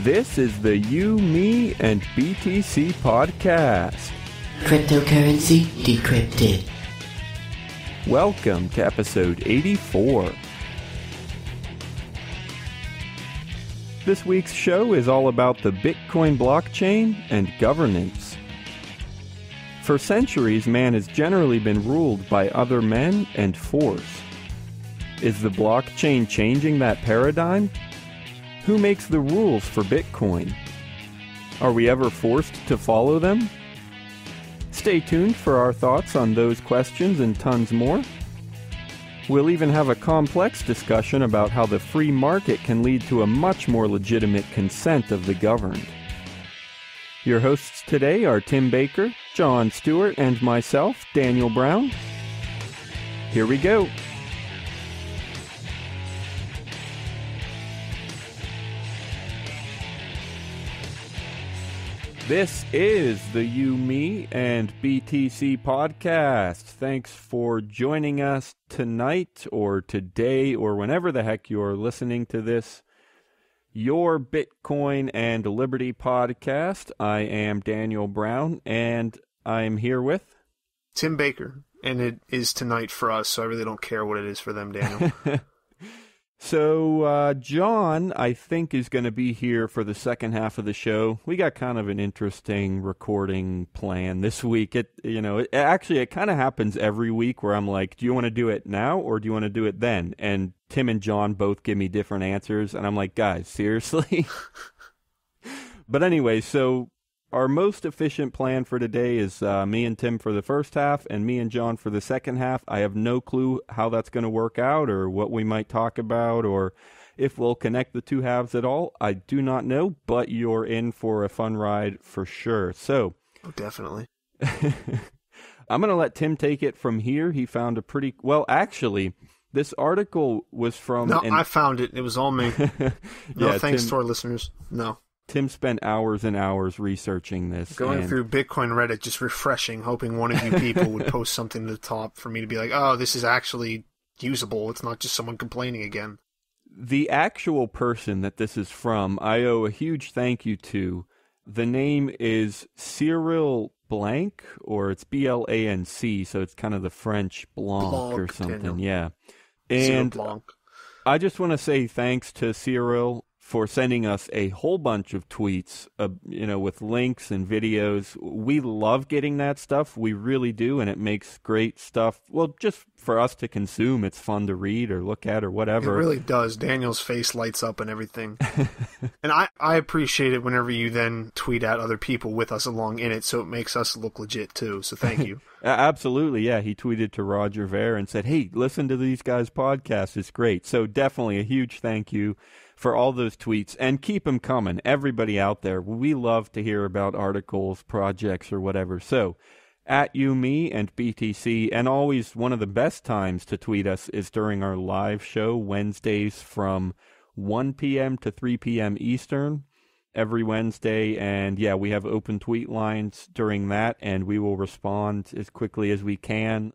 This is the You, Me, and BTC podcast. Cryptocurrency decrypted. Welcome to episode 84. This week's show is all about the Bitcoin blockchain and governance. For centuries, man has generally been ruled by other men and force. Is the blockchain changing that paradigm? Who makes the rules for Bitcoin? Are we ever forced to follow them? Stay tuned for our thoughts on those questions and tons more. We'll even have a complex discussion about how the free market can lead to a much more legitimate consent of the governed. Your hosts today are Tim Baker, John Stuart, and myself, Daniel Brown. Here we go. This is the You, Me, and BTC podcast. Thanks for joining us tonight or today or whenever the heck you're listening to this. Your Bitcoin and Liberty podcast. I am Daniel Brown, and I'm here with Tim Baker, and it is tonight for us, so I really don't care what it is for them, Daniel. So, John, I think, is going to be here for the second half of the show. We got kind of an interesting recording plan this week. It kind of happens every week where I'm like, do you want to do it now or do you want to do it then? And Tim and John both give me different answers, and I'm like, guys, seriously? But anyway, so our most efficient plan for today is me and Tim for the first half and me and John for the second half. I have no clue how that's going to work out or what we might talk about or if we'll connect the two halves at all. I do not know, but you're in for a fun ride for sure. So, definitely. I'm going to let Tim take it from here. He found a pretty... Well, actually, this article was from... No, I found it. It was all me. No, thanks Tim... to our listeners. No. Tim spent hours and hours researching this. Going through Bitcoin Reddit, just refreshing, hoping one of you people would post something to the top for me to be like, oh, this is actually usable. It's not just someone complaining again. The actual person that this is from, I owe a huge thank you to. The name is Cyril Blanc, or it's B-L-A-N-C, so it's kind of the French Blanc or something. Daniel. Yeah. And Blanc. I just want to say thanks to Cyril for sending us a whole bunch of tweets, with links and videos. We love getting that stuff. We really do, and it makes great stuff. Well, just for us to consume. It's fun to read or look at or whatever. It really does. Daniel's face lights up and everything. And I appreciate it whenever you then tweet at other people with us along in it, so it makes us look legit too. So thank you. Absolutely, yeah. He tweeted to Roger Ver and said, hey, listen to these guys' podcasts. It's great. So definitely a huge thank you for all those tweets, and keep them coming. Everybody out there, we love to hear about articles, projects, or whatever. So, at You, Me, and BTC, and always one of the best times to tweet us is during our live show, Wednesdays from 1 p.m. to 3 p.m. Eastern, every Wednesday. And yeah, we have open tweet lines during that, and we will respond as quickly as we can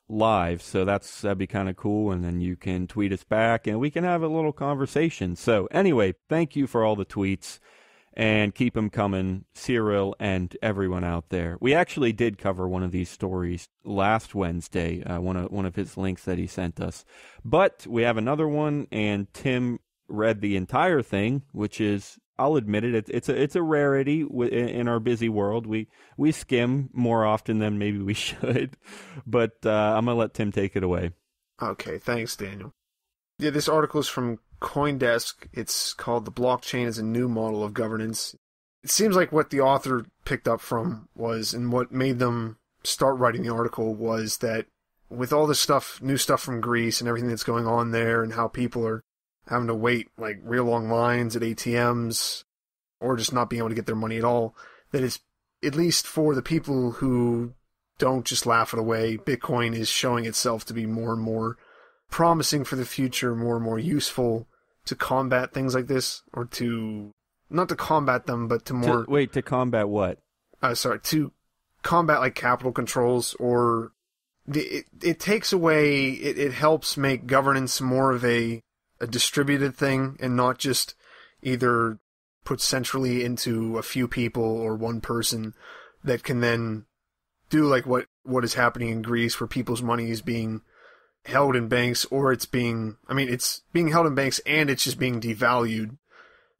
live, so that'd be kind of cool, and then you can tweet us back and we can have a little conversation. So anyway, thank you for all the tweets and keep them coming, Cyril and everyone out there. We actually did cover one of these stories last Wednesday, one of his links that he sent us, but we have another one, and Tim read the entire thing, which is, I'll admit it, it's a rarity in our busy world. We skim more often than maybe we should, but I'm going to let Tim take it away. Okay, thanks, Daniel. Yeah, this article is from CoinDesk. It's called The Blockchain as a New Model of Governance. It seems like what the author picked up from was, and what made them start writing the article was that with all this stuff, new stuff from Greece and everything that's going on there and how people are having to wait like real long lines at ATMs or just not being able to get their money at all, that it's, at least for the people who don't just laugh it away, Bitcoin is showing itself to be more and more promising for the future, more and more useful to combat things like this, or to, not to combat them, but to more... To combat what? To combat like capital controls, or it takes away, it helps make governance more of a distributed thing and not just either put centrally into a few people or one person that can then do like what is happening in Greece, where people's money is being held in banks, or it's being held in banks and it's just being devalued.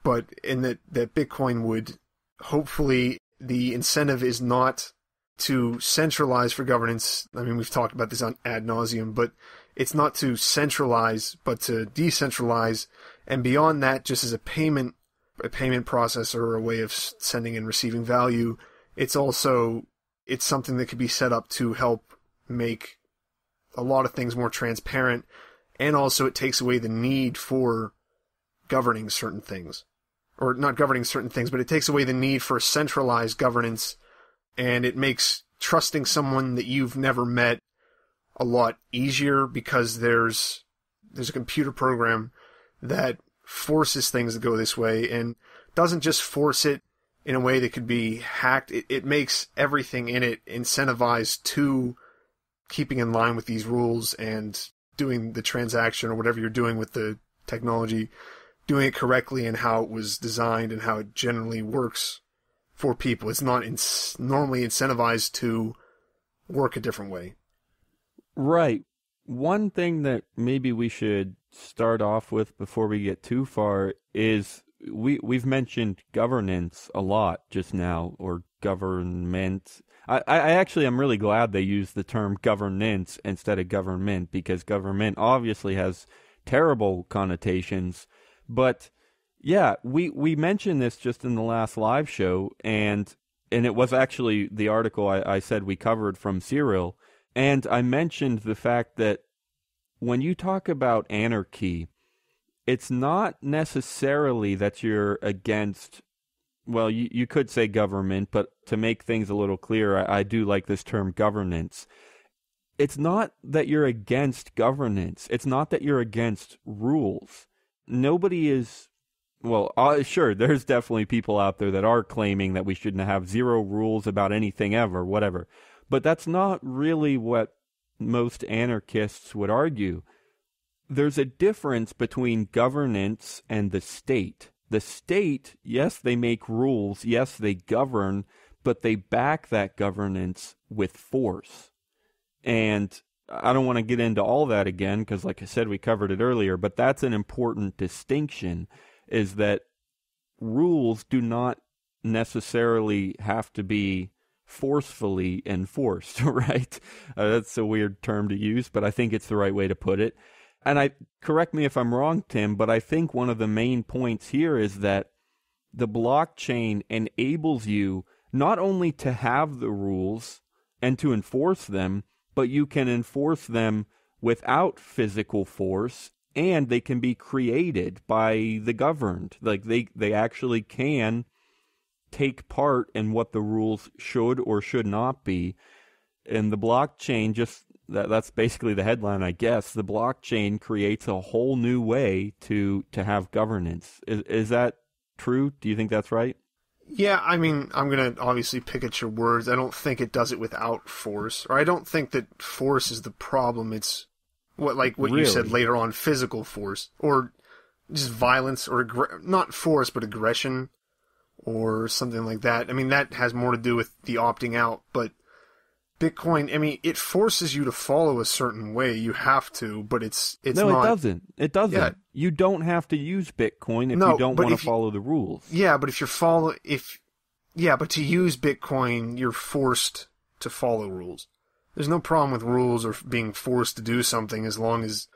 But in that Bitcoin would, hopefully, the incentive is not to centralize for governance. I mean, we've talked about this on ad nauseum, but it's not to centralize, but to decentralize. And beyond that, just as a payment processor or a way of sending and receiving value, it's something that could be set up to help make a lot of things more transparent. And also it takes away the need for governing certain things. Or not governing certain things, but it takes away the need for centralized governance, and it makes trusting someone that you've never met a lot easier, because there's a computer program that forces things to go this way, and doesn't just force it in a way that could be hacked. It makes everything in it incentivized to keeping in line with these rules and doing the transaction or whatever you're doing with the technology, doing it correctly and how it was designed and how it generally works for people. It's not normally incentivized to work a different way. Right. One thing that maybe we should start off with before we get too far is we've mentioned governance a lot just now, or government. I'm really glad they use the term governance instead of government, because government obviously has terrible connotations. But yeah, we mentioned this just in the last live show, and it was actually the article I said we covered from Cyril, and I mentioned the fact that when you talk about anarchy, it's not necessarily that you're against, well, you could say government, but to make things a little clearer, I do like this term governance. It's not that you're against governance. It's not that you're against rules. Nobody is, well, sure, there's definitely people out there that are claiming that we shouldn't have zero rules about anything ever, whatever. But that's not really what most anarchists would argue. There's a difference between governance and the state. The state, yes, they make rules, yes, they govern, but they back that governance with force. And I don't want to get into all that again, because like I said, we covered it earlier, but that's an important distinction, is that rules do not necessarily have to be forcefully enforced, right? That's a weird term to use, but I think it's the right way to put it. And correct me if I'm wrong, Tim, but I think one of the main points here is that the blockchain enables you not only to have the rules and to enforce them, but you can enforce them without physical force, and they can be created by the governed. Like they actually can take part in what the rules should or should not be. And the blockchain, just that's basically the headline, I guess. The blockchain creates a whole new way to have governance. Is that true? Do you think that's right? Yeah, I mean, I'm going to obviously pick at your words. I don't think it does it without force, or I don't think that force is the problem. It's what really? You said later on, physical force, or just violence, or not force, but aggression, or something like that. I mean, that has more to do with the opting out, but Bitcoin, I mean, it forces you to follow a certain way. You have to, but it's no, not. it doesn't. It doesn't. Yeah. You don't have to use Bitcoin if you don't want to follow the rules. Yeah, but but to use Bitcoin, you're forced to follow rules. There's no problem with rules or being forced to do something as long as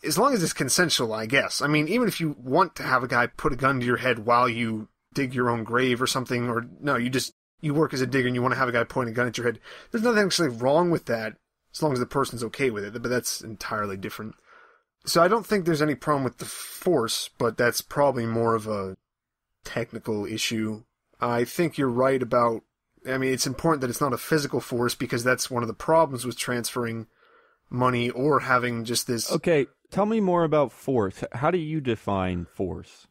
it's consensual, I guess. I mean, even if you want to have a guy put a gun to your head while you dig your own grave or something, or no, you work as a digger and you want to have a guy point a gun at your head. There's nothing actually wrong with that, as long as the person's okay with it, but that's entirely different. So I don't think there's any problem with the force, but that's probably more of a technical issue. I think you're right about, I mean, it's important that it's not a physical force, because that's one of the problems with transferring money or having just this... Okay, tell me more about force. How do you define force?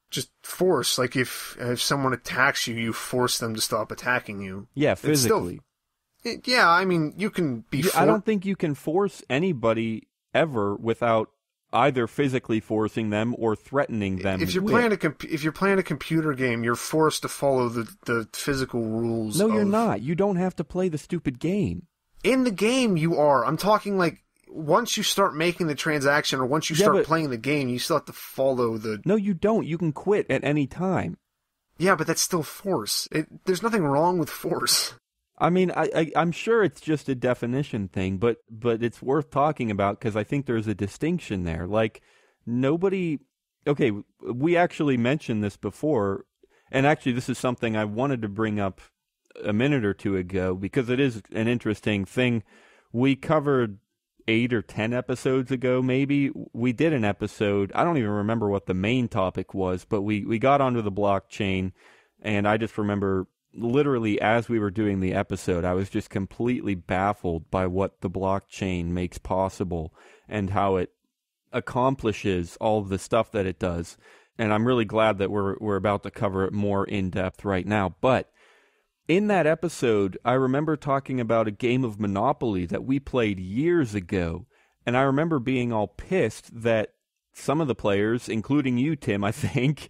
Just force, like if someone attacks you, you force them to stop attacking you. Yeah, physically. Yeah, I mean, you can be... I don't think you can force anybody ever without either physically forcing them or threatening them. If you're playing a computer game, you're forced to follow the physical rules. No, you're not. You don't have to play the stupid game. In the game, you are. I'm talking like once you start making the transaction or once you start playing the game, you still have to follow the... No, you don't. You can quit at any time. Yeah, but that's still force. There's nothing wrong with force. I mean, I'm sure it's just a definition thing, but it's worth talking about because I think there's a distinction there. Like, nobody... Okay, we actually mentioned this before, and actually this is something I wanted to bring up a minute or two ago because it is an interesting thing. We covered 8 or 10 episodes ago, maybe. We did an episode, I don't even remember what the main topic was, but we got onto the blockchain, and I just remember literally as we were doing the episode, I was just completely baffled by what the blockchain makes possible and how it accomplishes all of the stuff that it does. And I'm really glad that we're about to cover it more in depth right now. But in that episode, I remember talking about a game of Monopoly that we played years ago, and I remember being all pissed that some of the players, including you, Tim, I think,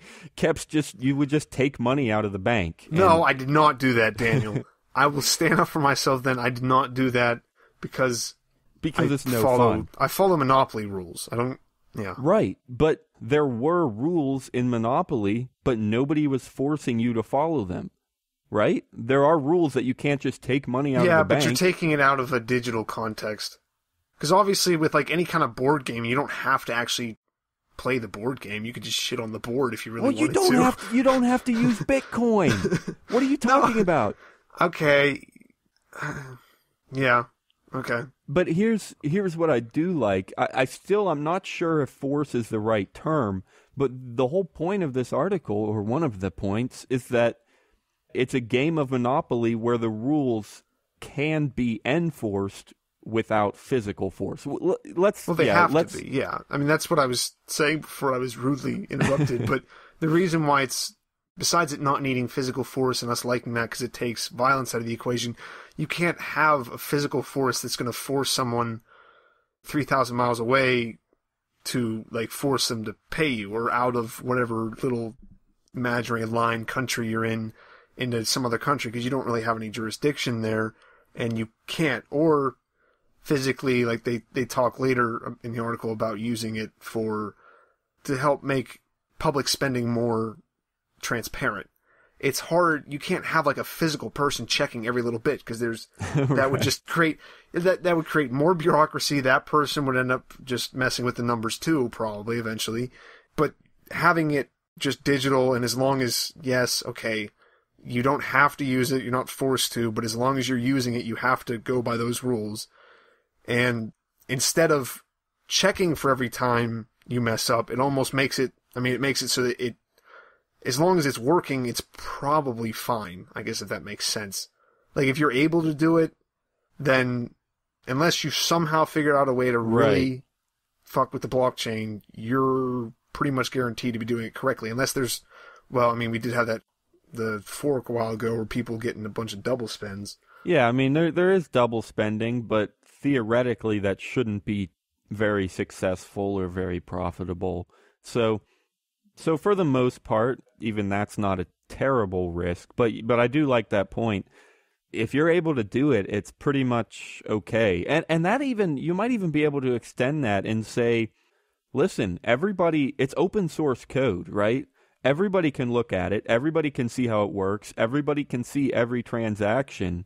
you would just take money out of the bank. No, I did not do that, Daniel. I will stand up for myself then. I did not do that because it's no fun. I follow Monopoly rules. I don't... Yeah. Right, but there were rules in Monopoly, but nobody was forcing you to follow them. Right? There are rules that you can't just take money out of the bank. Yeah, but you're taking it out of a digital context. Because obviously with like any kind of board game, you don't have to actually play the board game. You could just shit on the board if you really wanted to. You don't have to use Bitcoin. What are you talking about? Okay. Yeah. Okay. But here's what I do like. I'm not sure if force is the right term, but the whole point of this article, or one of the points, is that it's a game of Monopoly where the rules can be enforced without physical force. They have to be, yeah. I mean, that's what I was saying before I was rudely interrupted. But the reason why it's, besides it not needing physical force and us liking that because it takes violence out of the equation, you can't have a physical force that's going to force someone 3,000 miles away to, like, force them to pay you or out of whatever little imaginary line country you're in into some other country because you don't really have any jurisdiction there and you can't. Or physically, like they talk later in the article about using it to help make public spending more transparent. It's hard. You can't have like a physical person checking every little bit because that would just create that would create more bureaucracy. That person would end up just messing with the numbers too, probably eventually. But having it just digital, and as long as, yes, okay, you don't have to use it, you're not forced to, but as long as you're using it, you have to go by those rules. And instead of checking for every time you mess up, it almost makes it, it makes it so that as long as it's working, it's probably fine, I guess, if that makes sense. Like, if you're able to do it, then unless you somehow figure out a way to really fuck with the blockchain, you're pretty much guaranteed to be doing it correctly. Unless there's, we did have the fork a while ago where people getting a bunch of double spends. Yeah, there is double spending, but theoretically that shouldn't be very successful or very profitable. So for the most part, even that's not a terrible risk. But I do like that point. If you're able to do it, it's pretty much okay. And that even, you might even be able to extend that and say, listen, everybody, it's open source code, right? Everybody can look at it. Everybody can see how it works. Everybody can see every transaction.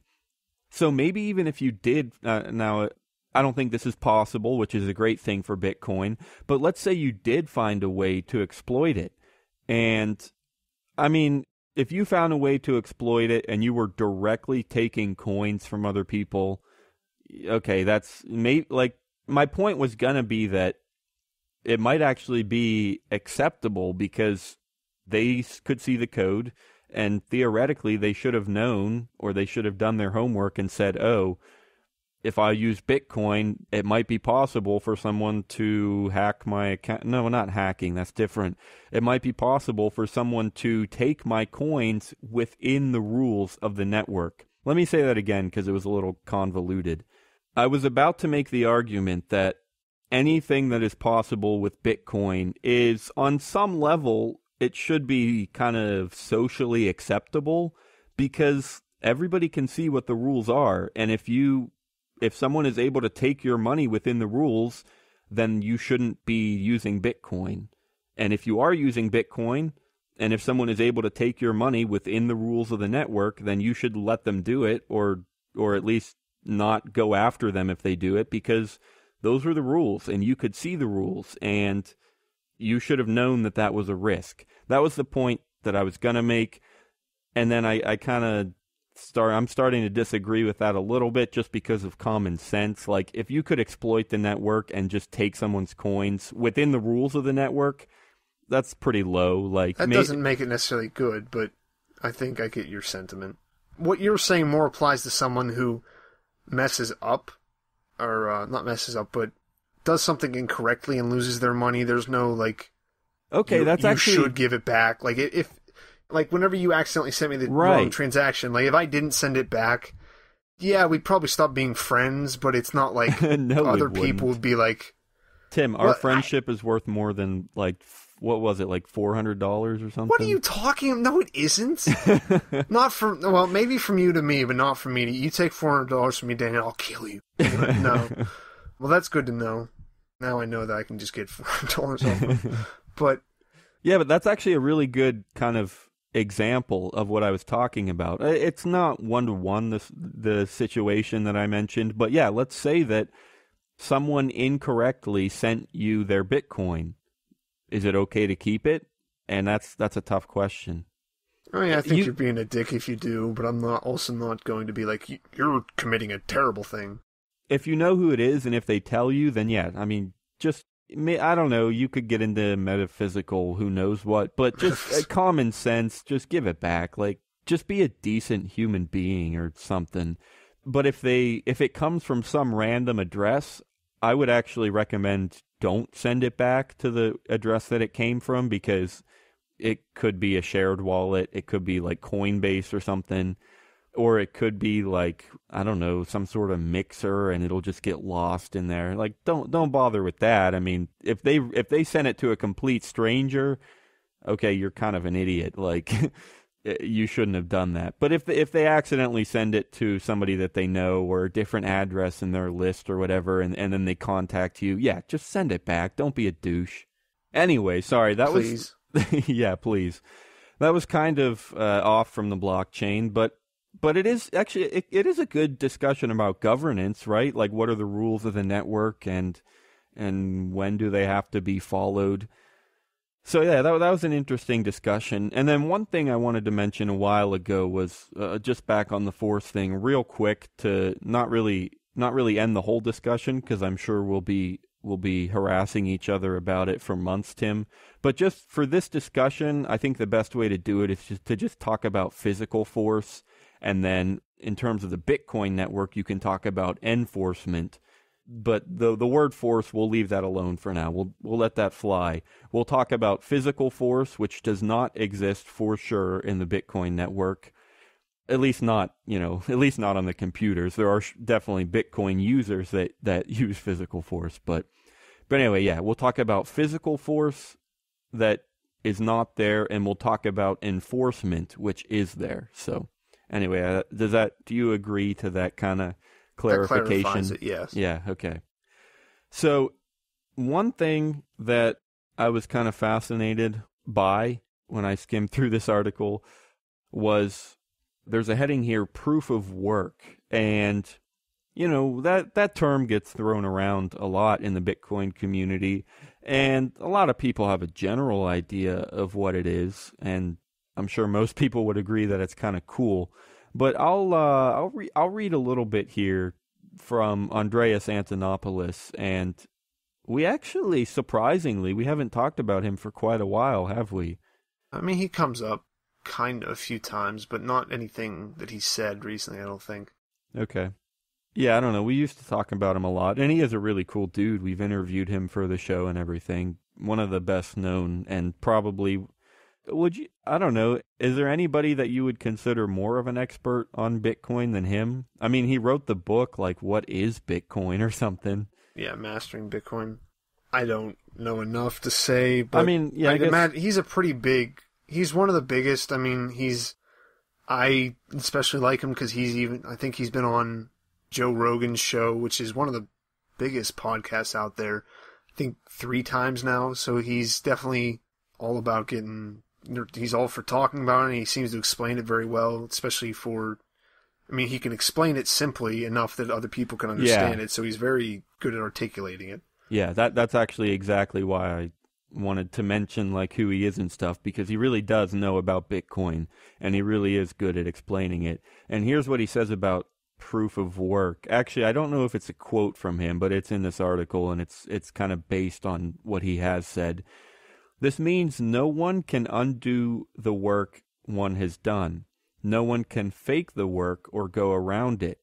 So maybe even if you did, now I don't think this is possible, which is a great thing for Bitcoin, but let's say you did find a way to exploit it. And if you found a way to exploit it and you were directly taking coins from other people, okay, my point was going to be that it might actually be acceptable because they could see the code, and theoretically they should have known, or they should have done their homework and said, oh, if I use Bitcoin, it might be possible for someone to hack my account. No, not hacking. That's different. It might be possible for someone to take my coins within the rules of the network. Let me say that again because it was a little convoluted. I was about to make the argument that anything that is possible with Bitcoin is, on some level, it should be kind of socially acceptable, because everybody can see what the rules are. And if someone is able to take your money within the rules, then you shouldn't be using Bitcoin. And if you are using Bitcoin, and if someone is able to take your money within the rules of the network, then you should let them do it, or at least not go after them if they do it, because those were the rules, and you could see the rules, and you should have known that that was a risk. That was the point that I was going to make, and then I kind of I'm starting to disagree with that a little bit, just because of common sense. Like, if you could exploit the network and just take someone's coins within the rules of the network, that's pretty low. Like, that doesn't make it necessarily good, but I think I get your sentiment. What you're saying more applies to someone who messes up, or not messes up, but does something incorrectly and loses their money. There's no, like, okay, you should give it back. Like, if like, whenever you accidentally sent me the wrong transaction, like, if I didn't send it back, yeah, we'd probably stop being friends, but it's not like no, other people would be like, Tim, our friendship is worth more than, like, what was it, like $400 or something? What are you talking? No, it isn't. Not from, well, maybe from you to me, but not from me to you. You take $400 from me, Daniel, I'll kill you. No. Well, that's good to know. Now I know that I can just get $400 off them. But yeah, but that's actually a really good kind of example of what I was talking about. It's not one-to-one, the situation that I mentioned, but yeah, let's say that someone incorrectly sent you their Bitcoin. Is it okay to keep it? And that's a tough question. I mean, I think you're being a dick if you do, but I'm also not going to be like, you're committing a terrible thing. If you know who it is, and if they tell you, then yeah, I mean, just, I don't know, you could get into metaphysical, who knows what, but just common sense, just give it back. Like, just be a decent human being or something. But if it comes from some random address, I would actually recommend don't send it back to the address that it came from, because it could be a shared wallet, it could be like Coinbase or something, or it could be like, I don't know, some sort of mixer, and it'll just get lost in there. Like, don't bother with that. I mean, if they send it to a complete stranger, okay, you're kind of an idiot. Like, you shouldn't have done that. But if they accidentally send it to somebody that they know, or a different address in their list or whatever, and then they contact you, yeah, just send it back. Don't be a douche. Anyway, sorry, that please. was yeah, please. That was kind of off from the blockchain, but it is actually it is a good discussion about governance, right? Like, what are the rules of the network, and when do they have to be followed? So yeah, that was an interesting discussion. And then one thing I wanted to mention a while ago was just back on the Force thing, real quick, to not really end the whole discussion, because I'm sure we'll be harassing each other about it for months, Tim. But just for this discussion, I think the best way to do it is just talk about physical force, and then in terms of the Bitcoin network, you can talk about enforcement. But the word force, we'll leave that alone for now. We'll let that fly. We'll talk about physical force, which does not exist for sure in the Bitcoin network. At least not on the computers. There are definitely Bitcoin users that use physical force. But anyway, yeah, we'll talk about physical force that is not there, and we'll talk about enforcement, which is there. So anyway, do you agree to that kind of clarification? That clarifies it, yes. Yeah, okay. So one thing that I was kind of fascinated by when I skimmed through this article was, there's a heading here, proof of work. And, that term gets thrown around a lot in the Bitcoin community. And a lot of people have a general idea of what it is. And I'm sure most people would agree that it's kind of cool. But I'll read a little bit here from Andreas Antonopoulos, and we actually, surprisingly, we haven't talked about him for quite a while, have we? I mean, he comes up kind of a few times, but not anything that he's said recently, I don't think. Okay. Yeah, I don't know. We used to talk about him a lot, and he is a really cool dude. We've interviewed him for the show and everything. One of the best known, and probably... I don't know, is there anybody that you would consider more of an expert on Bitcoin than him? I mean, he wrote the book, like, What is Bitcoin or something. Yeah, mastering Bitcoin. I don't know enough to say, but I mean, yeah, I guess... imagine he's a pretty big. He's one of the biggest. I mean, I especially like him because I think he's been on Joe Rogan's show, which is one of the biggest podcasts out there. I think 3 times now. So he's definitely all about he's all for talking about it, and he seems to explain it very well, especially he can explain it simply enough that other people can understand it, so he's very good at articulating it. Yeah, that's actually exactly why I wanted to mention like who he is and stuff, because he really does know about Bitcoin, and he really is good at explaining it. And here's what he says about proof of work. Actually, I don't know if it's a quote from him, but it's in this article, and it's kind of based on what he has said. This means no one can undo the work one has done. No one can fake the work or go around it.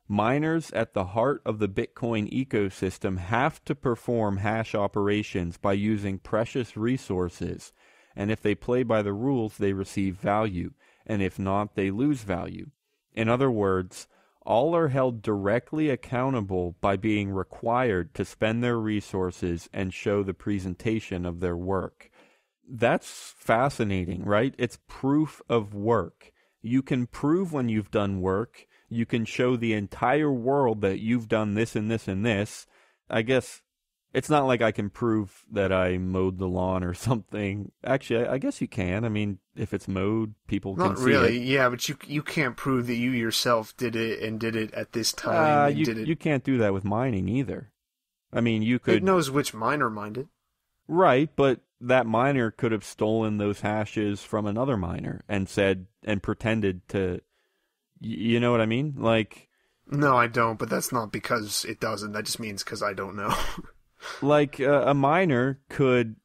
Miners at the heart of the Bitcoin ecosystem have to perform hash operations by using precious resources, and if they play by the rules, they receive value, and if not, they lose value. In other words, all are held directly accountable by being required to spend their resources and show the presentation of their work. That's fascinating, right? It's proof of work. You can prove when you've done work. You can show the entire world that you've done this and this and this. I guess it's not like I can prove that I mowed the lawn or something. Actually, I guess you can. I mean, if it's mowed, people can see it. Not really, yeah, but you can't prove that you yourself did it and did it at this time. You can't do that with mining either. I mean, you could... It knows which miner mined it. Right, but that miner could have stolen those hashes from another miner and pretended to... You know what I mean? Like... No, I don't, but that's not because it doesn't. That just means because I don't know. Like, a miner could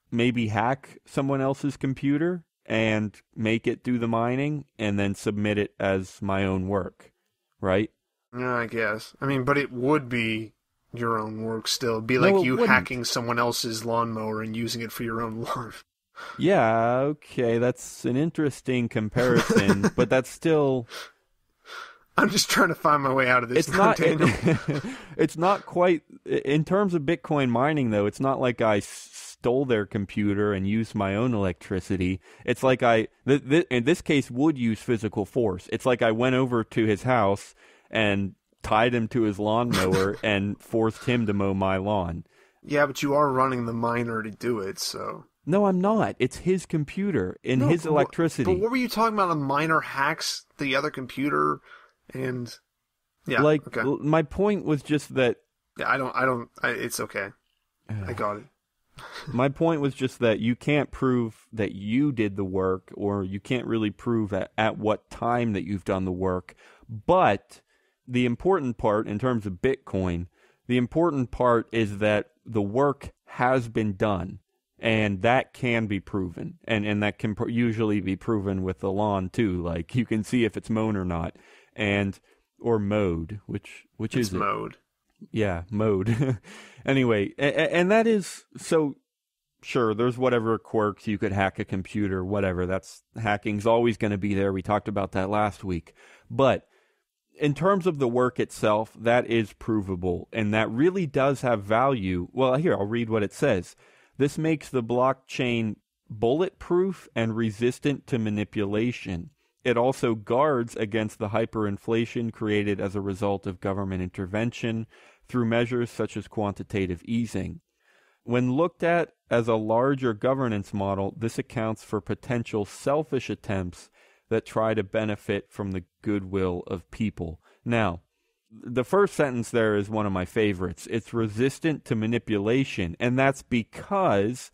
maybe hack someone else's computer and make it do the mining and then submit it as my own work, right? Yeah, I guess. I mean, but it would be your own work still. It'd be like you hacking someone else's lawnmower and using it for your own lawn. Yeah, okay, that's an interesting comparison, but that's still... I'm just trying to find my way out of this. It's not quite... In terms of Bitcoin mining, though, it's not like I stole their computer and used my own electricity. It's like in this case, would use physical force. It's like I went over to his house and tied him to his lawnmower and forced him to mow my lawn. Yeah, but you are running the miner to do it, so... No, I'm not. It's his computer and his electricity. But what were you talking about? A miner hacks the other computer and... Yeah, okay. My point was just that... Yeah, it's okay. I got it. My point was just that you can't prove that you did the work, or you can't really prove at what time that you've done the work. But the important part, in terms of Bitcoin, the important part is that the work has been done. And that can be proven, and that can usually be proven with the lawn too. Like you can see if it's mown or not, or mowed, which is it? Mowed. Yeah, mowed. Anyway, and that is so. Sure, there's whatever quirks you could hack a computer, whatever. That's hacking's always going to be there. We talked about that last week, but in terms of the work itself, that is provable, and that really does have value. Well, here I'll read what it says. This makes the blockchain bulletproof and resistant to manipulation. It also guards against the hyperinflation created as a result of government intervention through measures such as quantitative easing. When looked at as a larger governance model, this accounts for potential selfish attempts that try to benefit from the goodwill of people. Now, the first sentence there is one of my favorites. It's resistant to manipulation, and that's because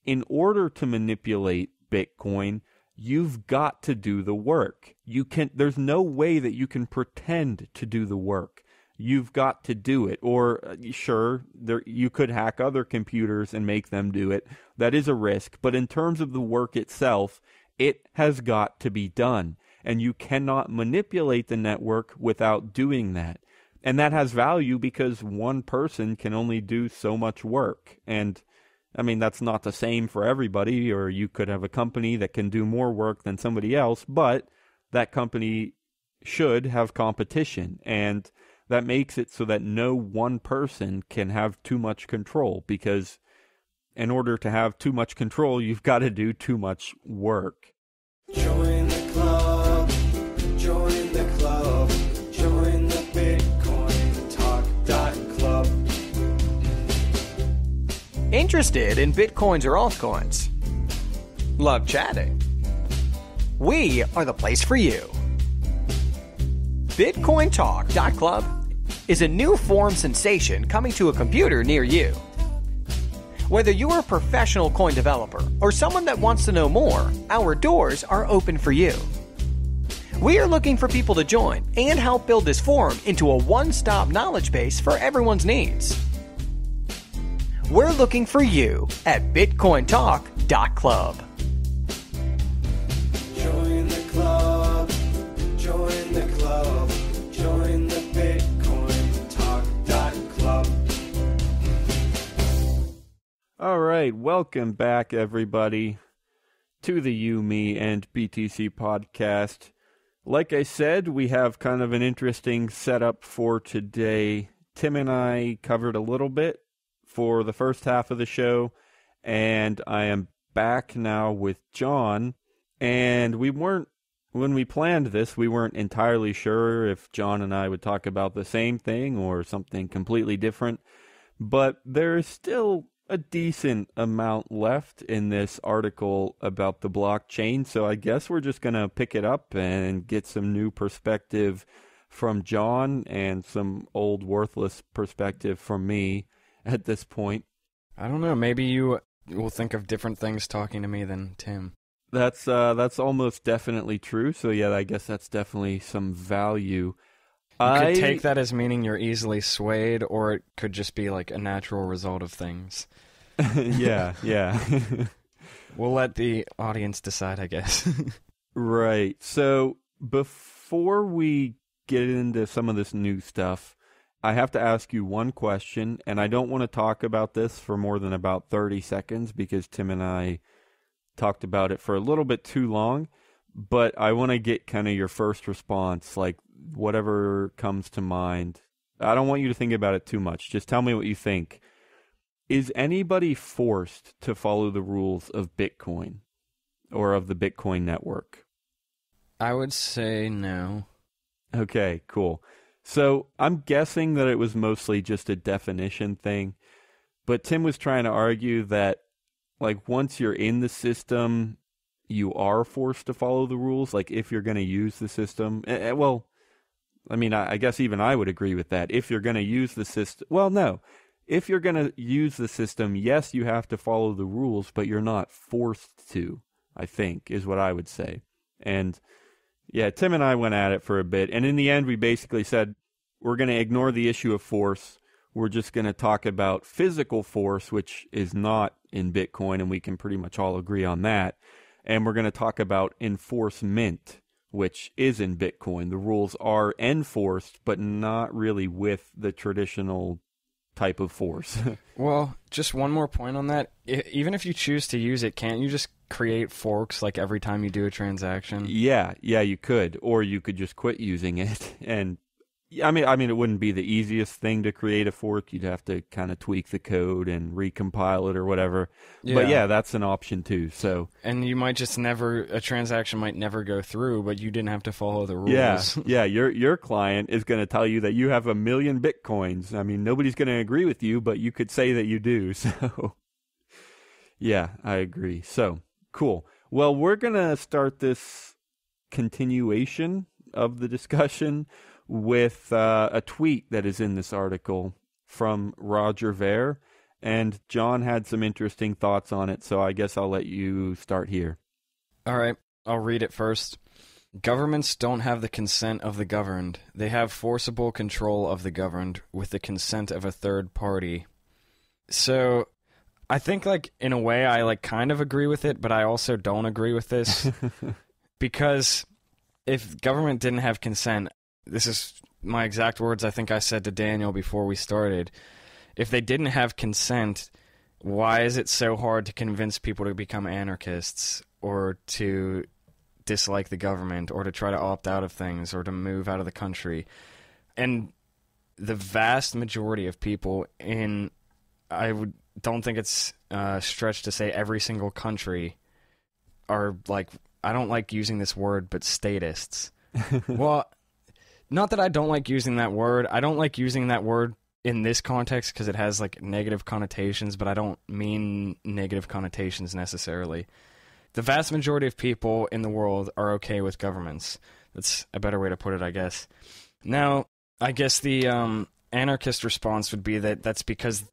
in order to manipulate Bitcoin, you've got to do the work. There's no way that you can pretend to do the work. You've got to do it. Or sure, you could hack other computers and make them do it. That is a risk, but in terms of the work itself, it has got to be done. And you cannot manipulate the network without doing that. And that has value because one person can only do so much work. And, I mean, that's not the same for everybody, or you could have a company that can do more work than somebody else, but that company should have competition. And that makes it so that no one person can have too much control, because in order to have too much control, you've got to do too much work. Join the club, join the club, join the Bitcoin Talk Club. Interested in Bitcoins or altcoins? Love chatting? We are the place for you. Bitcoin Talk Club is a new form sensation coming to a computer near you. Whether you're a professional coin developer or someone that wants to know more, our doors are open for you. We are looking for people to join and help build this forum into a one-stop knowledge base for everyone's needs. We're looking for you at BitcoinTalk.club. Join the club, join the club, join the Bitcoin Talk Club. All right, welcome back, everybody, to the You, Me, and BTC podcast. Like I said, we have kind of an interesting setup for today. Tim and I covered a little bit for the first half of the show, and I am back now with John. And when we planned this, we weren't entirely sure if John and I would talk about the same thing or something completely different, but there is still a decent amount left in this article about the blockchain, so I guess we're just going to pick it up and get some new perspective from John and some old worthless perspective from me at this point. I don't know, maybe you will think of different things talking to me than Tim. That's almost definitely true, so yeah, I guess that's definitely some value. You could take that as meaning you're easily swayed, or it could just be like a natural result of things. Yeah. We'll let the audience decide, I guess. Right. So before we get into some of this new stuff, I have to ask you one question, and I don't want to talk about this for more than about 30 seconds because Tim and I talked about it for a little bit too long, but I want to get kind of your first response, like whatever comes to mind. I don't want you to think about it too much. Just tell me what you think. Is anybody forced to follow the rules of Bitcoin or of the Bitcoin network? I would say no. Okay, cool. So I'm guessing that it was mostly just a definition thing, but Tim was trying to argue that like once you're in the system, you are forced to follow the rules. Like if you're going to use the system, well, I mean, I guess even I would agree with that. If you're going to use the system, well, no. If you're going to use the system, yes, you have to follow the rules, but you're not forced to, I think, is what I would say. And yeah, Tim and I went at it for a bit. And in the end, we basically said, we're going to ignore the issue of force. We're just going to talk about physical force, which is not in Bitcoin, and we can pretty much all agree on that. And we're going to talk about enforcement, which is in Bitcoin. The rules are enforced, but not really with the traditional type of force. Well, just one more point on that. Even if you choose to use it, can't you just create forks like every time you do a transaction? Yeah, you could. Or you could just quit using it. And I mean, it wouldn't be the easiest thing to create a fork. You'd have to kind of tweak the code and recompile it or whatever. Yeah. But yeah, that's an option too. So, and you might just a transaction might never go through, but you didn't have to follow the rules. Yeah. Your client is going to tell you that you have 1 million Bitcoins. I mean, nobody's going to agree with you, but you could say that you do. So, yeah, I agree. So, cool. Well, we're going to start this continuation of the discussion with a tweet that is in this article from Roger Ver, and John had some interesting thoughts on it, so I guess I'll let you start here. All right, I'll read it first. Governments don't have the consent of the governed. They have forcible control of the governed with the consent of a third party. So, I think, in a way, I, kind of agree with it, but I also don't agree with this. Because if government didn't have consent, this is my exact words I think I said to Daniel before we started. If they didn't have consent, why is it so hard to convince people to become anarchists or to dislike the government or to try to opt out of things or to move out of the country? And the vast majority of people don't think it's stretched to say every single country are like, I don't like using this word, but statists. Well, not that I don't like using that word. I don't like using that word in this context because it has like negative connotations, but I don't mean negative connotations necessarily. The vast majority of people in the world are okay with governments. That's a better way to put it, I guess. Now, I guess the anarchist response would be that that's because,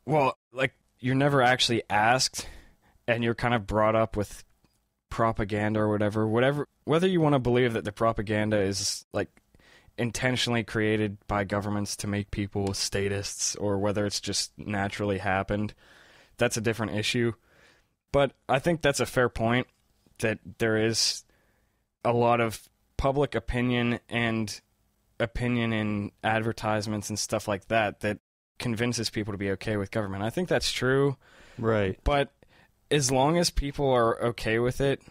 well, like, you're never actually asked, and you're kind of brought up with propaganda or whatever, whether you want to believe that the propaganda is like intentionally created by governments to make people statists, or whether it's just naturally happened, that's a different issue. But I think that's a fair point, that there is a lot of public opinion and opinion in advertisements and stuff like that that convinces people to be okay with government. I think that's true. Right. But as long as people are okay with it,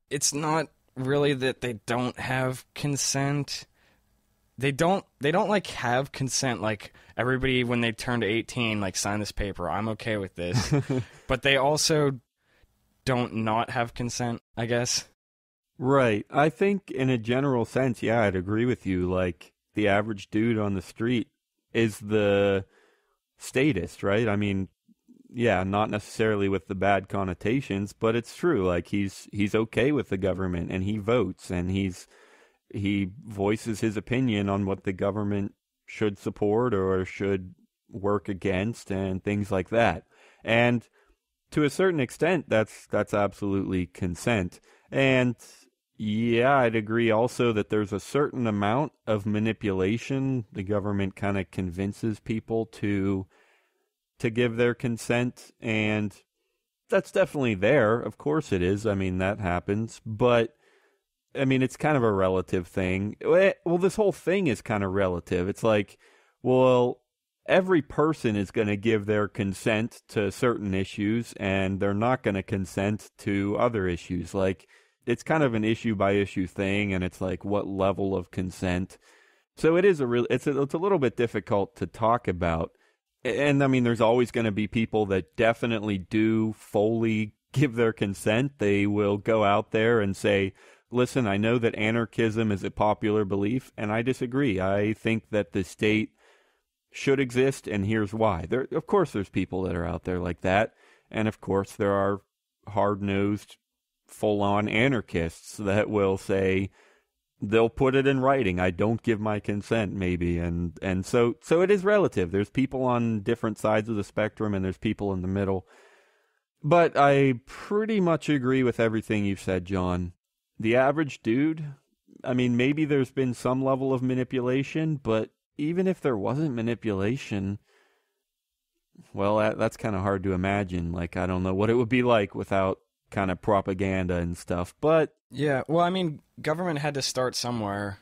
it's not really that they don't have consent. They don't like have consent, like everybody when they turn to 18 like sign this paper, I'm okay with this. But they also don't not have consent, I guess. Right. I think in a general sense, yeah, I'd agree with you. Like, the average dude on the street is the statist, right? I mean, yeah, not necessarily with the bad connotations, but it's true. Like, he's okay with the government, and he votes, and he voices his opinion on what the government should support or should work against and things like that. And to a certain extent, that's absolutely consent. And yeah, I'd agree also that there's a certain amount of manipulation. The government kind of convinces people to give their consent, and that's definitely there. Of course it is. I mean, that happens. But, I mean, it's kind of a relative thing. Well, this whole thing is kind of relative. It's like, well, every person is going to give their consent to certain issues, and they're not going to consent to other issues. Like, it's kind of an issue by issue thing, and it's like, what level of consent? So it is it's a little bit difficult to talk about. And I mean, there's always going to be people that definitely do fully give their consent. They will go out there and say, listen, I know that anarchism is a popular belief, and I disagree. I think that the state should exist, and here's why. Of course, there's people that are out there like that. And of course, there are hard-nosed, full-on anarchists that will say, they'll put it in writing, I don't give my consent, maybe. And so it is relative. There's people on different sides of the spectrum, and there's people in the middle. But I pretty much agree with everything you've said, John. The average dude, I mean, maybe there's been some level of manipulation, but even if there wasn't manipulation, well, that's kind of hard to imagine. Like, I don't know what it would be like without kind of propaganda and stuff. But yeah, well, I mean, government had to start somewhere.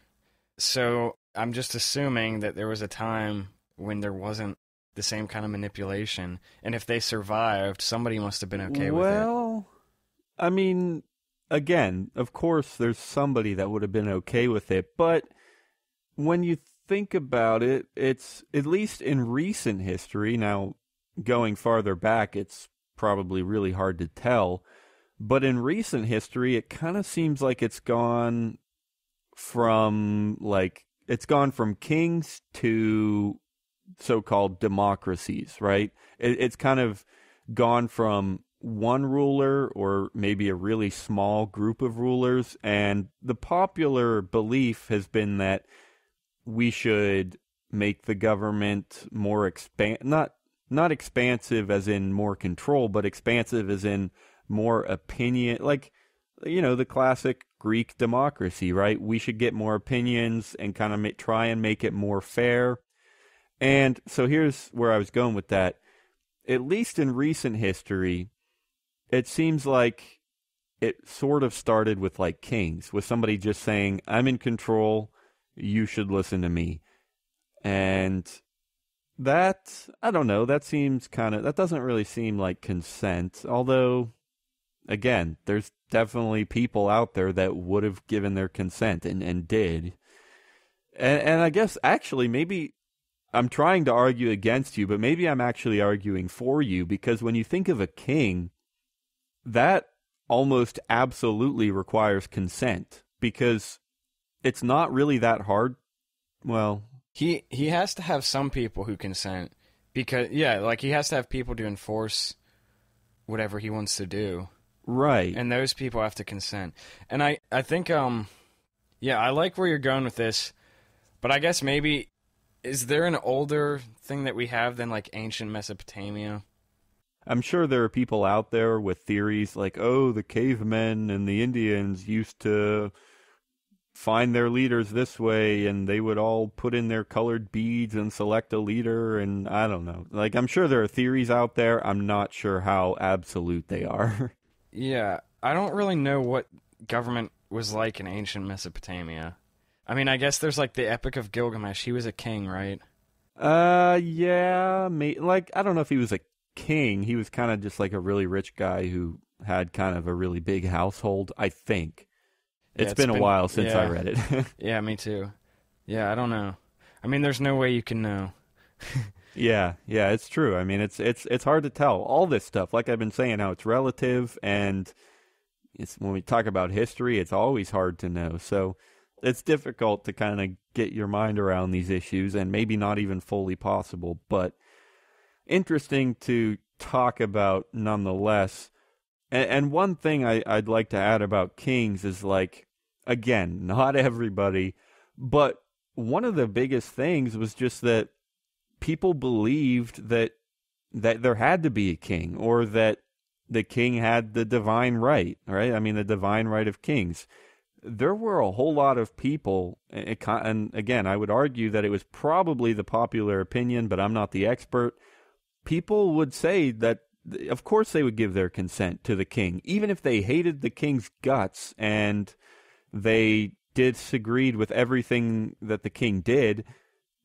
So I'm just assuming that there was a time when there wasn't the same kind of manipulation. And if they survived, somebody must have been okay with it. Well, I mean, again, of course, there's somebody that would have been okay with it. But when you think about it, it's, at least in recent history, now going farther back, it's probably really hard to tell. But in recent history, it kind of seems like it's gone from kings to so-called democracies, right? It's kind of gone from one ruler or maybe a really small group of rulers, and the popular belief has been that we should make the government more not expansive as in more control, but expansive as in more opinion, like, you know, the classic Greek democracy, right? We should get more opinions and kind of try and make it more fair. And so here's where I was going with that. At least in recent history, it seems like it sort of started with like kings, with somebody just saying, I'm in control, you should listen to me. And that, I don't know, that doesn't really seem like consent, although, again, there's definitely people out there that would have given their consent and did. And I guess actually maybe I'm trying to argue against you, but maybe I'm actually arguing for you, because when you think of a king, that almost absolutely requires consent, because it's not really that hard. Well, he has to have some people who consent, because like he has to have people to enforce whatever he wants to do. right. And those people have to consent. And I think I like where you're going with this, but I guess maybe is there an older thing that we have than like ancient Mesopotamia? I'm sure there are people out there with theories like, oh, the cavemen and the Indians used to find their leaders this way, and they would all put in their colored beads and select a leader, and I don't know. Like, I'm sure there are theories out there. I'm not sure how absolute they are. Yeah, I don't really know what government was like in ancient Mesopotamia. I mean, I guess there's like the Epic of Gilgamesh. He was a king, right? Yeah, like, I don't know if he was a king. He was kind of just like a really rich guy who had kind of a really big household, I think. It's been a while since I read it. Yeah, me too. Yeah, I don't know. I mean, there's no way you can know. Yeah, it's true. I mean, it's hard to tell. All this stuff, like I've been saying, how it's relative, and it's when we talk about history, it's always hard to know. So it's difficult to kind of get your mind around these issues, and maybe not even fully possible, but interesting to talk about nonetheless. And one thing I'd like to add about kings is, like, again, not everybody, but one of the biggest things was just that people believed that there had to be a king, or that the king had the divine right? I mean, the divine right of kings. There were a whole lot of people, and again, I would argue that it was probably the popular opinion, but I'm not the expert. People would say that, of course, they would give their consent to the king, even if they hated the king's guts and they disagreed with everything that the king did.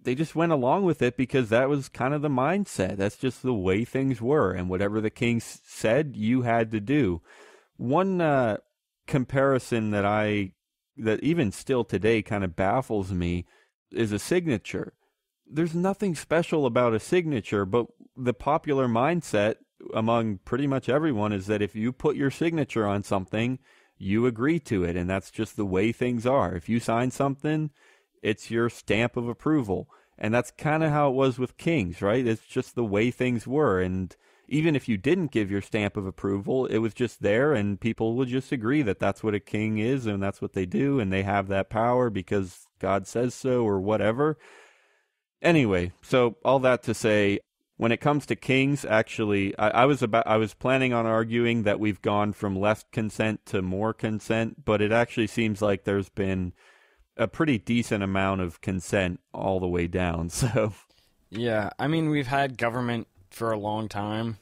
They just went along with it because that was kind of the mindset. That's just the way things were, and whatever the king said, you had to do. One comparison that even still today kind of baffles me is a signature. There's nothing special about a signature, but the popular mindset among pretty much everyone is that if you put your signature on something, you agree to it, and that's just the way things are. If you sign something, it's your stamp of approval, and that's kind of how it was with kings, right? It's just the way things were, and even if you didn't give your stamp of approval, it was just there, and people would just agree that that's what a king is, and that's what they do, and they have that power because God says so, or whatever. Anyway, so all that to say, when it comes to kings, actually, I was planning on arguing that we've gone from less consent to more consent, but it actually seems like there's been a pretty decent amount of consent all the way down. So, yeah, I mean, we've had government for a long time,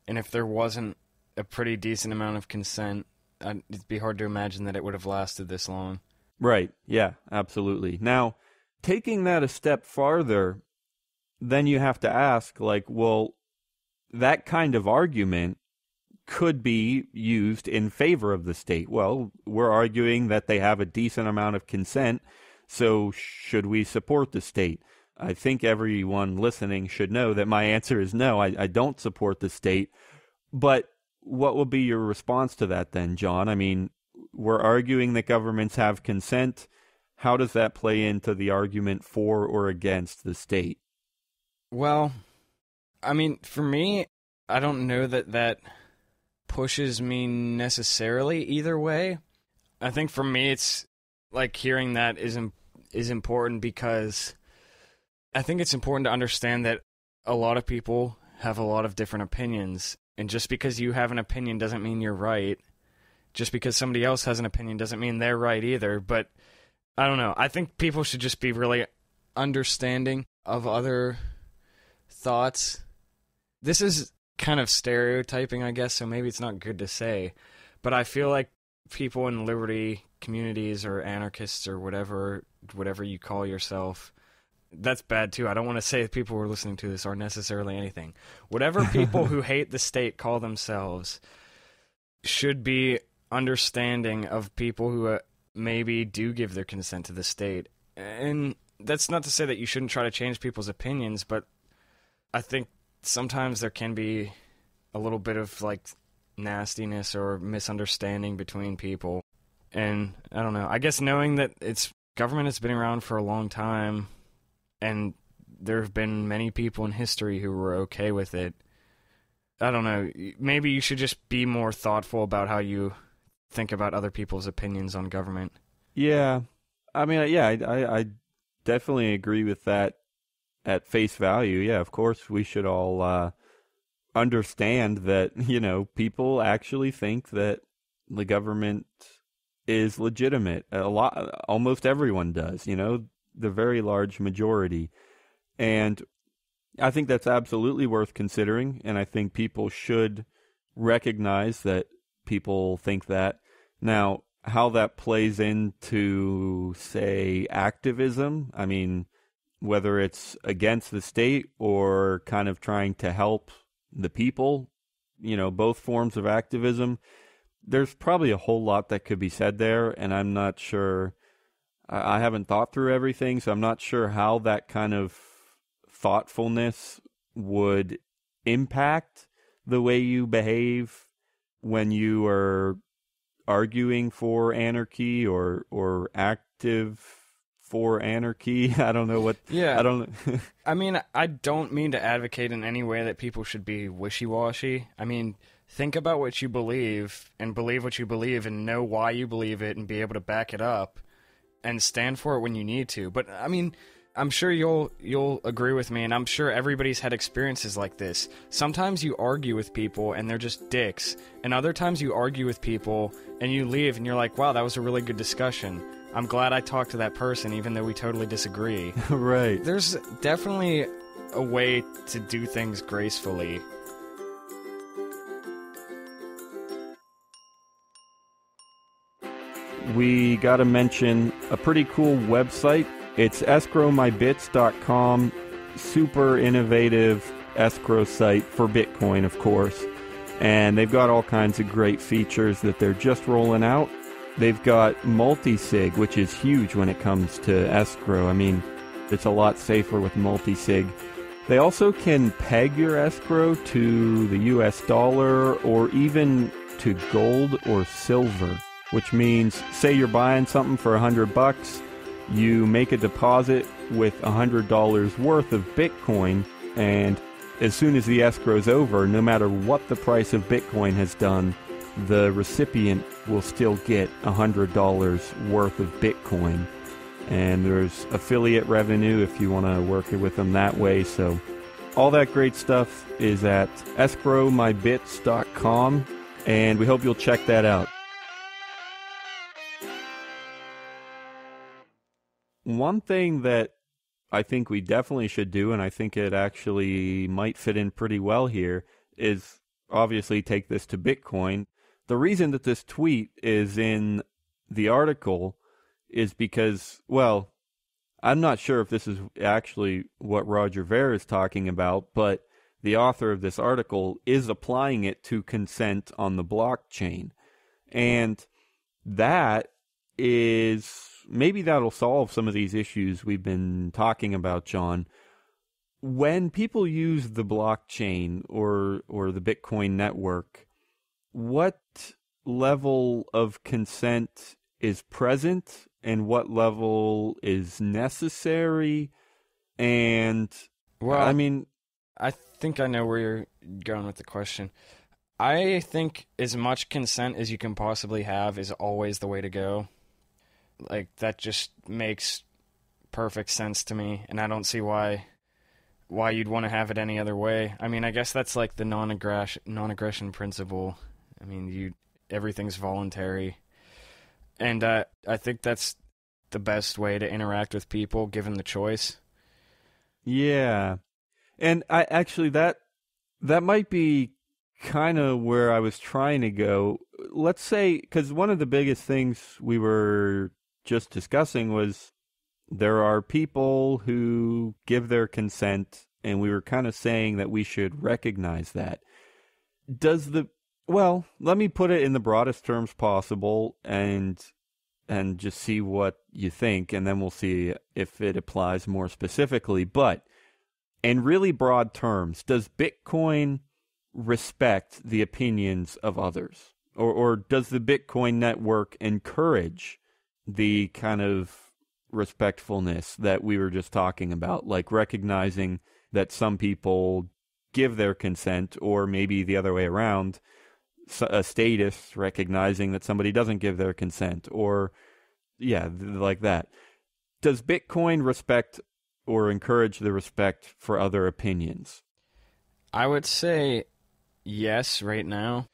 and if there wasn't a pretty decent amount of consent, it'd be hard to imagine that it would have lasted this long. Right. Yeah, absolutely. Now, taking that a step farther, then you have to ask, like, well, that kind of argument could be used in favor of the state. Well, we're arguing that they have a decent amount of consent, so should we support the state? I think everyone listening should know that my answer is no, I don't support the state. But what would be your response to that then, John? I mean, we're arguing that governments have consent. How does that play into the argument for or against the state? Well, I mean, for me, I don't know that pushes me necessarily either way. I think for me, it's like hearing that is important because I think it's important to understand that a lot of people have a lot of different opinions, and just because you have an opinion doesn't mean you're right. Just because somebody else has an opinion doesn't mean they're right either. But I don't know. I think people should just be really understanding of other thoughts. This is kind of stereotyping, I guess, so maybe it's not good to say, but I feel like people in liberty communities or anarchists or whatever you call yourself, that's bad too. I don't want to say that people who are listening to this are necessarily anything. Whatever people who hate the state call themselves should be understanding of people who maybe do give their consent to the state. And that's not to say that you shouldn't try to change people's opinions, but I think sometimes there can be a little bit of, like, nastiness or misunderstanding between people. And I don't know. I guess knowing that government has been around for a long time, and there have been many people in history who were okay with it. I don't know. Maybe you should just be more thoughtful about how you think about other people's opinions on government. Yeah. I mean, yeah, I definitely agree with that at face value. Yeah, of course, we should all understand that, people actually think that the government is legitimate. Almost everyone does, the very large majority. And I think that's absolutely worth considering, and I think people should recognize that people think that. Now, how that plays into, say, activism, I mean, whether it's against the state or kind of trying to help the people, both forms of activism, there's probably a whole lot that could be said there, and I'm not sure. I haven't thought through everything, so I'm not sure how that kind of thoughtfulness would impact the way you behave when you are arguing for anarchy or active for anarchy. I don't know what. Yeah. I don't. I mean, I don't mean to advocate in any way that people should be wishy-washy. I mean, think about what you believe and believe what you believe and know why you believe it and be able to back it up and stand for it when you need to. But I mean, I'm sure you'll agree with me, and I'm sure everybody's had experiences like this. Sometimes you argue with people and they're just dicks, and other times you argue with people and you leave and you're like, wow, that was a really good discussion. I'm glad I talked to that person even though we totally disagree. Right. There's definitely a way to do things gracefully. We got to mention a pretty cool website. It's escrowmybits.com, super innovative escrow site for Bitcoin, of course. And they've got all kinds of great features that they're just rolling out. They've got multi-sig, which is huge when it comes to escrow. I mean, it's a lot safer with multi-sig. They also can peg your escrow to the US dollar or even to gold or silver, which means, say you're buying something for $100, you make a deposit with $100 worth of Bitcoin, and as soon as the escrow's over, no matter what the price of Bitcoin has done, the recipient will still get $100 worth of Bitcoin. And there's affiliate revenue if you want to work with them that way. So all that great stuff is at escrowmybits.com, and we hope you'll check that out. One thing that I think we definitely should do, and I think it actually might fit in pretty well here, is obviously take this to Bitcoin. The reason that this tweet is in the article is because, well, I'm not sure if this is actually what Roger Ver is talking about, but the author of this article is applying it to consent on the blockchain. And that is, maybe that'll solve some of these issues we've been talking about, John. When people use the blockchain or the Bitcoin network, what level of consent is present and what level is necessary? And, well, I mean, I think I know where you're going with the question. I think as much consent as you can possibly have is always the way to go. Like, that just makes perfect sense to me, and I don't see why you'd want to have it any other way. I mean, I guess that's like the non-aggression principle. I mean, everything's voluntary. And I think that's the best way to interact with people, given the choice. Yeah. And I actually, that might be kind of where I was trying to go. Let's say, because one of the biggest things we were just discussing was there are people who give their consent, and we were kind of saying that we should recognize that. Well, let me put it in the broadest terms possible, and and just see what you think, and then we'll see if it applies more specifically. But in really broad terms, does Bitcoin respect the opinions of others? Or does the Bitcoin network encourage the kind of respectfulness that we were just talking about, like recognizing that some people give their consent, or maybe the other way around, a status recognizing that somebody doesn't give their consent, or like that. Does Bitcoin respect or encourage the respect for other opinions? I would say yes right now.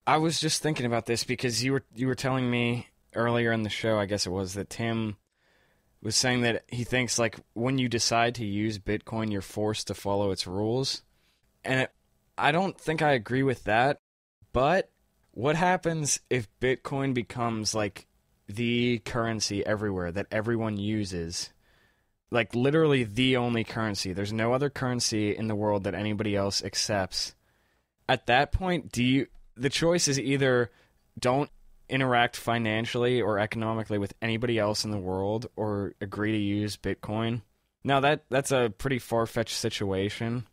I was just thinking about this because you were telling me earlier in the show, I guess it was, that Tim was saying that he thinks like when you decide to use Bitcoin, you're forced to follow its rules. And I don't think I agree with that. But what happens if Bitcoin becomes like the currency everywhere that everyone uses? Like literally the only currency. There's no other currency in the world that anybody else accepts. At that point, the choice is either don't interact financially or economically with anybody else in the world, or agree to use Bitcoin. Now that's a pretty far-fetched situation.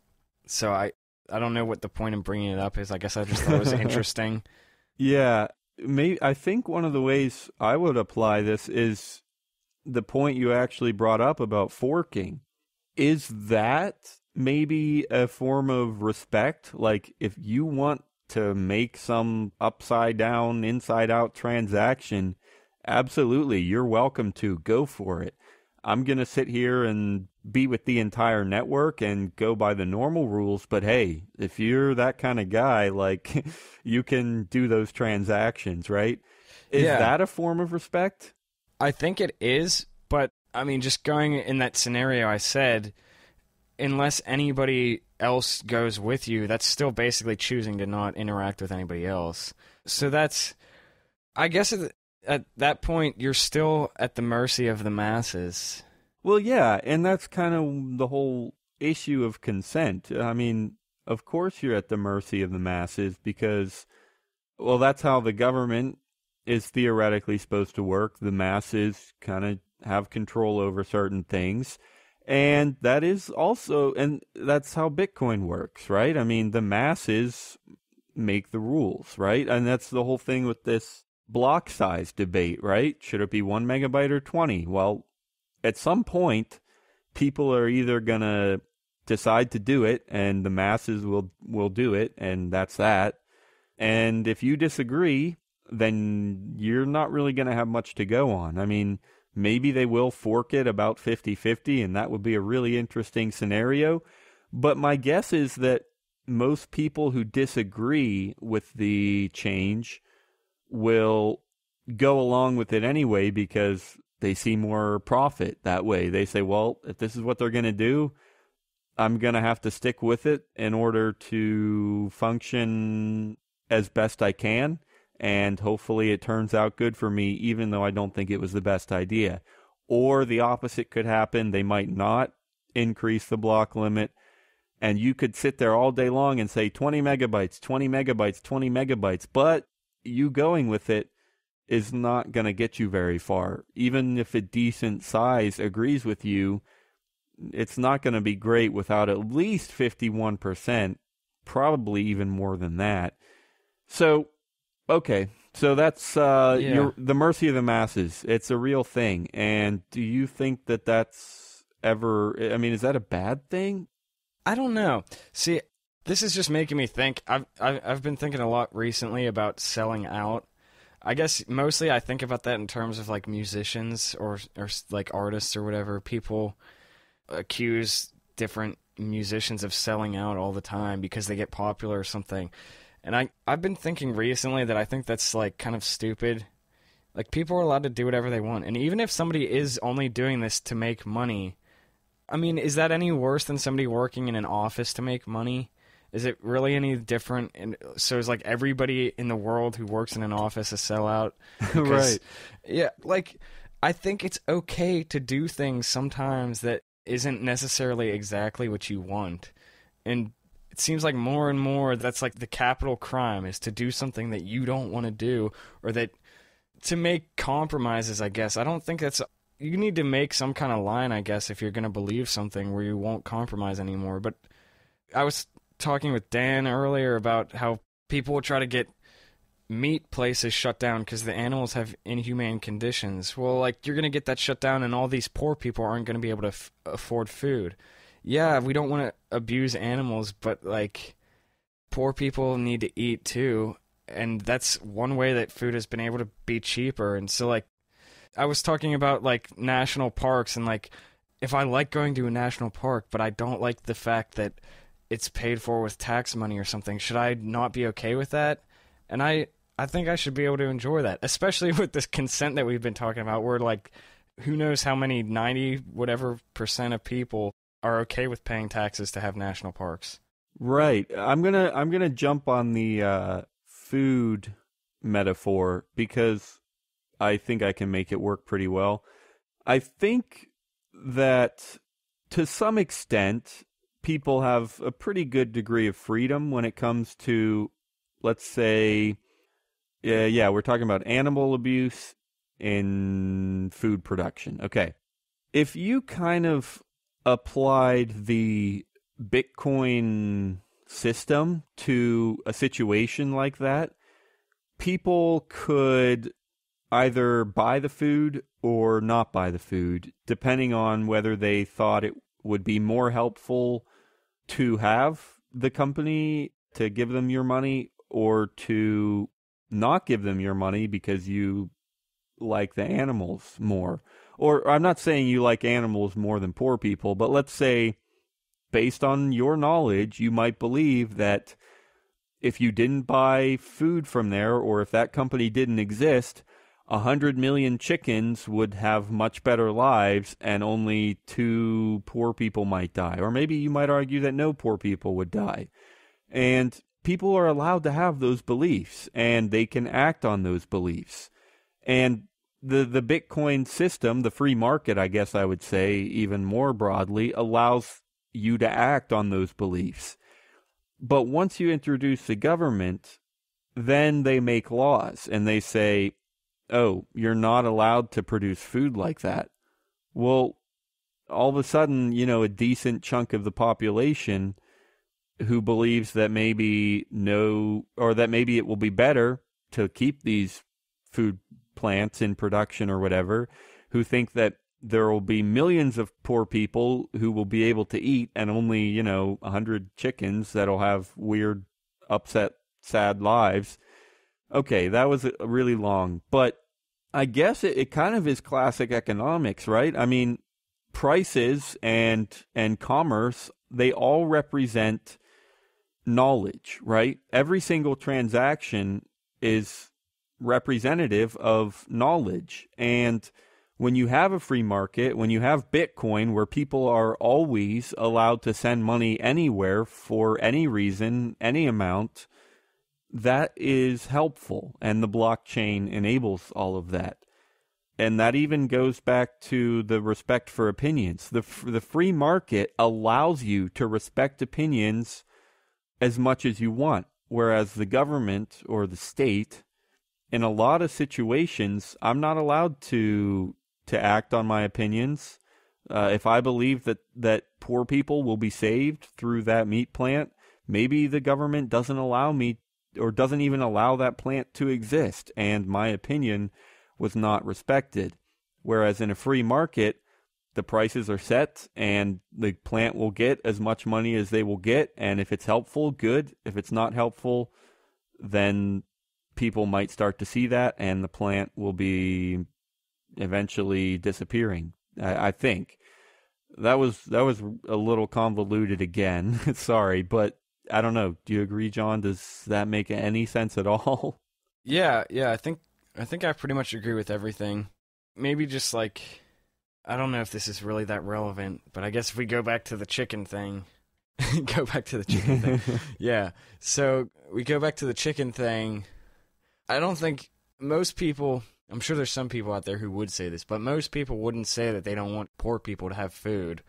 So I don't know what the point in bringing it up is. I guess I just thought it was interesting. Yeah, I think one of the ways I would apply this is the point you actually brought up about forking. Is that maybe a form of respect? Like, if you want to make some upside down, inside out transaction, absolutely, you're welcome to go for it. I'm going to sit here and be with the entire network and go by the normal rules, but hey, if you're that kind of guy, like, you can do those transactions, right? Is that a form of respect? I think it is, but I mean, just going in that scenario I said, unless anybody else goes with you, that's still basically choosing to not interact with anybody else. So that's, I guess at that point, you're still at the mercy of the masses. Well, yeah, and that's kind of the whole issue of consent. I mean, of course you're at the mercy of the masses because, well, that's how the government is theoretically supposed to work. The masses kind of have control over certain things. And that is also, and that's how Bitcoin works, right? I mean, the masses make the rules, right? And that's the whole thing with this block size debate, right? Should it be 1 megabyte or 20? Well, at some point, people are either going to decide to do it, and the masses will do it, and that's that. And if you disagree, then you're not really going to have much to go on. I mean, maybe they will fork it about 50-50, and that would be a really interesting scenario. But my guess is that most people who disagree with the change will go along with it anyway because they see more profit that way. They say, well, if this is what they're going to do, I'm going to have to stick with it in order to function as best I can. And hopefully it turns out good for me, even though I don't think it was the best idea. Or the opposite could happen. They might not increase the block limit. And you could sit there all day long and say 20 megabytes, 20 megabytes, 20 megabytes. But you going with it is not going to get you very far. Even if a decent size agrees with you, it's not going to be great without at least 51%, probably even more than that. So, okay, so that's the mercy of the masses. It's a real thing. And do you think that that's ever, I mean, is that a bad thing? I don't know. See, this is just making me think. I've been thinking a lot recently about selling out. I guess mostly I think about that in terms of like musicians or like artists or whatever. People accuse different musicians of selling out all the time because they get popular or something. And I've been thinking recently that I think that's like kind of stupid. Like, people are allowed to do whatever they want. And even if somebody is only doing this to make money, I mean, is that any worse than somebody working in an office to make money? Is it really any different? And so is like everybody in the world who works in an office a sellout? Right. Yeah, like, I think it's okay to do things sometimes that isn't necessarily exactly what you want. And it seems like more and more that's like the capital crime, is to do something that you don't want to do, or that to make compromises, I guess. I don't think that's... You need to make some kind of line, I guess, if you're going to believe something where you won't compromise anymore. But I was talking with Dan earlier about how people will try to get meat places shut down because the animals have inhumane conditions. Well, like, you're going to get that shut down and all these poor people aren't going to be able to afford food. Yeah, we don't want to abuse animals, but, like, poor people need to eat too. And that's one way that food has been able to be cheaper. And so, like, I was talking about, like, national parks and, like, if I like going to a national park, but I don't like the fact that it's paid for with tax money or something, should I not be okay with that? And I think I should be able to enjoy that, especially with this consent that we've been talking about, where, like, who knows how many 90% of people are okay with paying taxes to have national parks. Right. I'm gonna jump on the food metaphor because I think I can make it work pretty well. I think that to some extent, people have a pretty good degree of freedom when it comes to, let's say, we're talking about animal abuse in food production. Okay. If you kind of applied the Bitcoin system to a situation like that, people could either buy the food or not buy the food, depending on whether they thought it would be more helpful to have the company to give them your money or to not give them your money because you like the animals more. Or I'm not saying you like animals more than poor people, but let's say based on your knowledge, you might believe that if you didn't buy food from there or if that company didn't exist, 100 million chickens would have much better lives and only 2 poor people might die. Or maybe you might argue that no poor people would die. And people are allowed to have those beliefs and they can act on those beliefs. And the Bitcoin system, the free market, I guess I would say even more broadly, allows you to act on those beliefs. But once you introduce the government, then they make laws and they say, oh, you're not allowed to produce food like that. Well, all of a sudden, a decent chunk of the population who believes that maybe it will be better to keep these food plants in production or whatever, who think that there will be millions of poor people who will be able to eat and only, 100 chickens that'll have weird, upset, sad lives. Okay, that was really long, but I guess it kind of is classic economics, right? I mean, prices and commerce, they all represent knowledge, right? Every single transaction is representative of knowledge. And when you have a free market, when you have Bitcoin where people are always allowed to send money anywhere for any reason, any amount, that is helpful. And the blockchain enables all of that. And that even goes back to the respect for opinions. The free market allows you to respect opinions as much as you want, whereas the government or the state, in a lot of situations, I'm not allowed to act on my opinions. If I believe that poor people will be saved through that meat plant, maybe the government doesn't allow me or doesn't even allow that plant to exist, and my opinion was not respected. Whereas in a free market, the prices are set and the plant will get as much money as they will get. And if it's helpful, good. If it's not helpful, then people might start to see that and the plant will be eventually disappearing. I think that was a little convoluted again. Sorry, but I don't know. Do you agree, John? Does that make any sense at all? Yeah. I think I pretty much agree with everything. Maybe just like, I don't know if this is really that relevant, but I guess if we go back to the chicken thing, Yeah. So we go back to the chicken thing. I don't think most people, I'm sure there's some people out there who would say this, but most people wouldn't say that they don't want poor people to have food.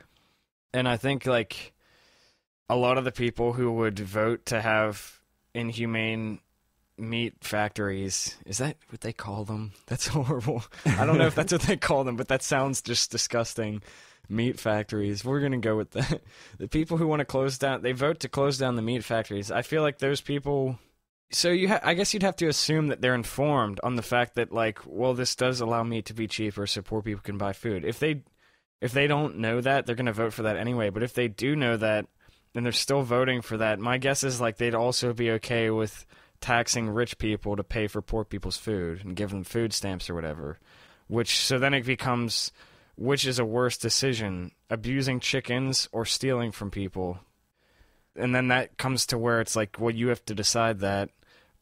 And I think like a lot of the people who would vote to have inhumane meat factories. Is that what they call them? That's horrible. I don't know if that's what they call them, but that sounds just disgusting. Meat factories. We're going to go with that. The people who want to close down, they vote to close down the meat factories. I feel like those people... So I guess you'd have to assume that they're informed on the fact that, like, well, this does allow meat to be cheaper so poor people can buy food. If they don't know that, they're going to vote for that anyway. But if they do know that, and they're still voting for that, my guess is, like, they'd also be okay with taxing rich people to pay for poor people's food and give them food stamps or whatever. So then it becomes, which is a worse decision, abusing chickens or stealing from people? And then that comes to where it's like, well, you have to decide that.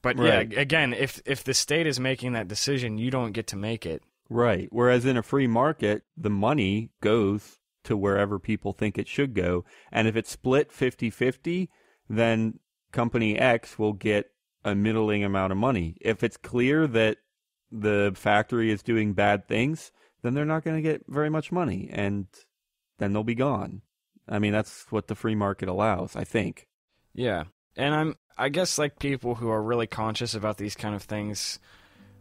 But right. Yeah, again, if the state is making that decision, you don't get to make it. Right. Whereas in a free market, the money goes to wherever people think it should go. And if it's split 50-50, then company X will get a middling amount of money. If it's clear that the factory is doing bad things, then they're not going to get very much money, and then they'll be gone. I mean, that's what the free market allows, I think. Yeah. And I guess, like, people who are really conscious about these kind of things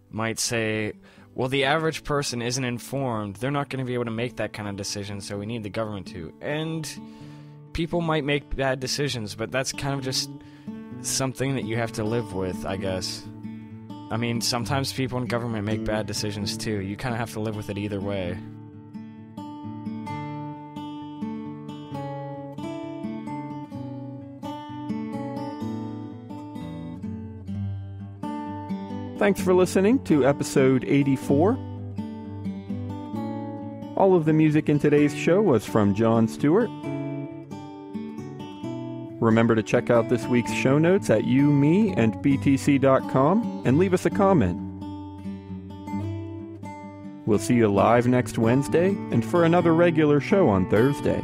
might say, well, the average person isn't informed. They're not going to be able to make that kind of decision, so we need the government to. And people might make bad decisions, but that's kind of just something that you have to live with, I guess. I mean, sometimes people in government make bad decisions, too. You kind of have to live with it either way. Thanks for listening to episode 84. All of the music in today's show was from John Stuart. Remember to check out this week's show notes at youmeandbtc.com and leave us a comment. We'll see you live next Wednesday and for another regular show on Thursday.